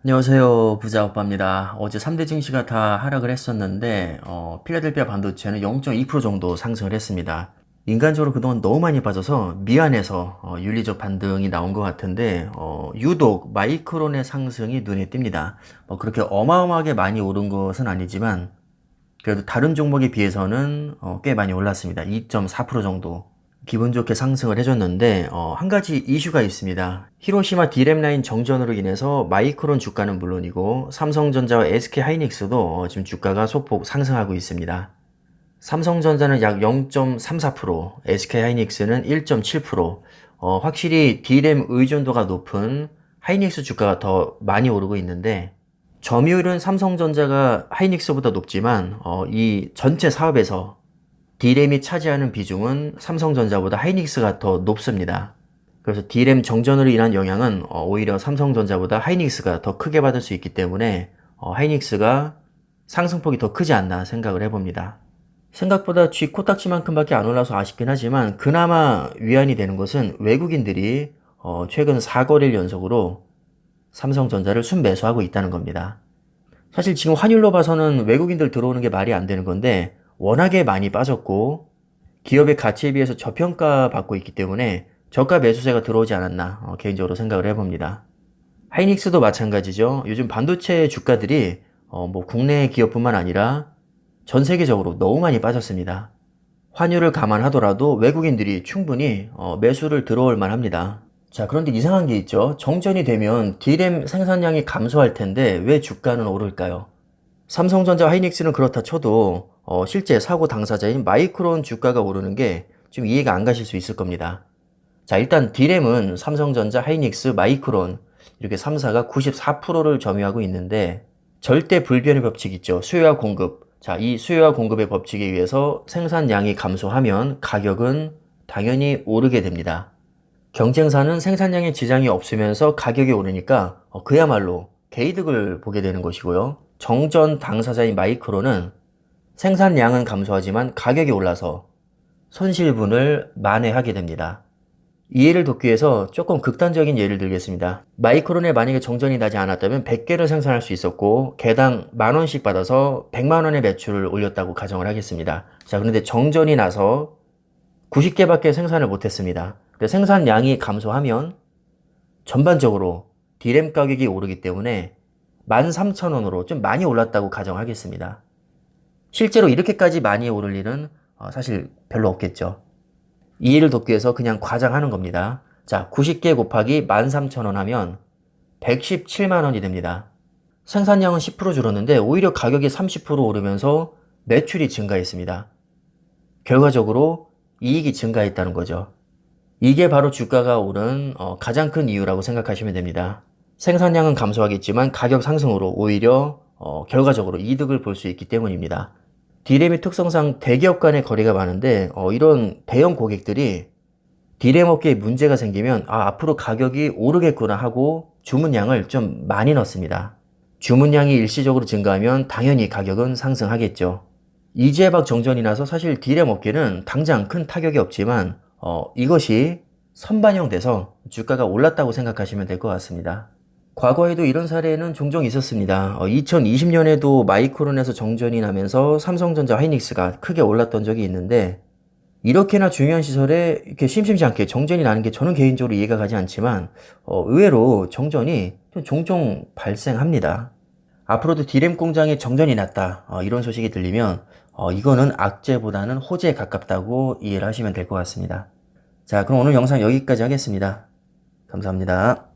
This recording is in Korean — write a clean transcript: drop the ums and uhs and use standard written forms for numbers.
안녕하세요. 부자오빠입니다. 어제 3대 증시가 다 하락을 했었는데 필라델피아 반도체는 0.2% 정도 상승을 했습니다. 인간적으로 그동안 너무 많이 빠져서 미안해서 윤리적 반등이 나온 것 같은데 유독 마이크론의 상승이 눈에 띕니다. 그렇게 어마어마하게 많이 오른 것은 아니지만 그래도 다른 종목에 비해서는 꽤 많이 올랐습니다. 2.4% 정도. 기분 좋게 상승을 해줬는데 한 가지 이슈가 있습니다. 히로시마 D램 라인 정전으로 인해서 마이크론 주가는 물론이고 삼성전자와 SK 하이닉스도 지금 주가가 소폭 상승하고 있습니다. 삼성전자는 약 0.34%, SK하이닉스는 1.7%, 확실히 D램 의존도가 높은 하이닉스 주가가 더 많이 오르고 있는데 점유율은 삼성전자가 하이닉스보다 높지만 이 전체 사업에서 D램이 차지하는 비중은 삼성전자보다 하이닉스가 더 높습니다. 그래서 D램 정전으로 인한 영향은 오히려 삼성전자보다 하이닉스가 더 크게 받을 수 있기 때문에 하이닉스가 상승폭이 더 크지 않나 생각을 해봅니다. 생각보다 쥐 코딱지만큼밖에 안 올라서 아쉽긴 하지만 그나마 위안이 되는 것은 외국인들이 최근 4거래일 연속으로 삼성전자를 순매수하고 있다는 겁니다. 사실 지금 환율로 봐서는 외국인들 들어오는 게 말이 안 되는 건데 워낙에 많이 빠졌고 기업의 가치에 비해서 저평가 받고 있기 때문에 저가 매수세가 들어오지 않았나 개인적으로 생각을 해봅니다. 하이닉스도 마찬가지죠. 요즘 반도체 주가들이 뭐 국내 기업뿐만 아니라 전 세계적으로 너무 많이 빠졌습니다. 환율을 감안하더라도 외국인들이 충분히 매수를 들어올 만합니다. 자, 그런데 이상한 게 있죠. 정전이 되면 D램 생산량이 감소할 텐데 왜 주가는 오를까요? 삼성전자 하이닉스는 그렇다 쳐도 실제 사고 당사자인 마이크론 주가가 오르는 게 좀 이해가 안 가실 수 있을 겁니다. 자, 일단 D램은 삼성전자, 하이닉스, 마이크론 이렇게 3사가 94%를 점유하고 있는데 절대 불변의 법칙 있죠. 수요와 공급. 자, 이 수요와 공급의 법칙에 의해서 생산량이 감소하면 가격은 당연히 오르게 됩니다. 경쟁사는 생산량에 지장이 없으면서 가격이 오르니까 그야말로 개이득을 보게 되는 것이고요. 정전 당사자인 마이크론은 생산량은 감소하지만 가격이 올라서 손실분을 만회하게 됩니다. 이해를 돕기 위해서 조금 극단적인 예를 들겠습니다. 마이크론에 만약에 정전이 나지 않았다면 100개를 생산할 수 있었고 개당 10,000원씩 받아서 100만원의 매출을 올렸다고 가정을 하겠습니다. 자, 그런데 정전이 나서 90개밖에 생산을 못했습니다. 생산량이 감소하면 전반적으로 D램 가격이 오르기 때문에 13,000원으로 좀 많이 올랐다고 가정하겠습니다. 실제로 이렇게까지 많이 오를 일은 사실 별로 없겠죠. 이해를 돕기 위해서 그냥 과장하는 겁니다. 자, 90개 곱하기 13,000원 하면 117만 원이 됩니다. 생산량은 10% 줄었는데 오히려 가격이 30% 오르면서 매출이 증가했습니다. 결과적으로 이익이 증가했다는 거죠. 이게 바로 주가가 오른 가장 큰 이유라고 생각하시면 됩니다. 생산량은 감소하겠지만 가격 상승으로 오히려 결과적으로 이득을 볼 수 있기 때문입니다. D램의 특성상 대기업 간의 거래가 많은데 이런 대형 고객들이 D램 업계에 문제가 생기면 앞으로 가격이 오르겠구나 하고 주문량을 좀 많이 넣습니다. 주문량이 일시적으로 증가하면 당연히 가격은 상승하겠죠. 이지혜박 정전이 나서 사실 D램 업계는 당장 큰 타격이 없지만 이것이 선반영돼서 주가가 올랐다고 생각하시면 될 것 같습니다. 과거에도 이런 사례는 종종 있었습니다. 2020년에도 마이크론에서 정전이 나면서 삼성전자 하이닉스가 크게 올랐던 적이 있는데 이렇게나 중요한 시설에 이렇게 심심치 않게 정전이 나는 게 저는 개인적으로 이해가 가지 않지만 의외로 정전이 좀 종종 발생합니다. 앞으로도 D램 공장에 정전이 났다 이런 소식이 들리면 이거는 악재보다는 호재에 가깝다고 이해를 하시면 될 것 같습니다. 자, 그럼 오늘 영상 여기까지 하겠습니다. 감사합니다.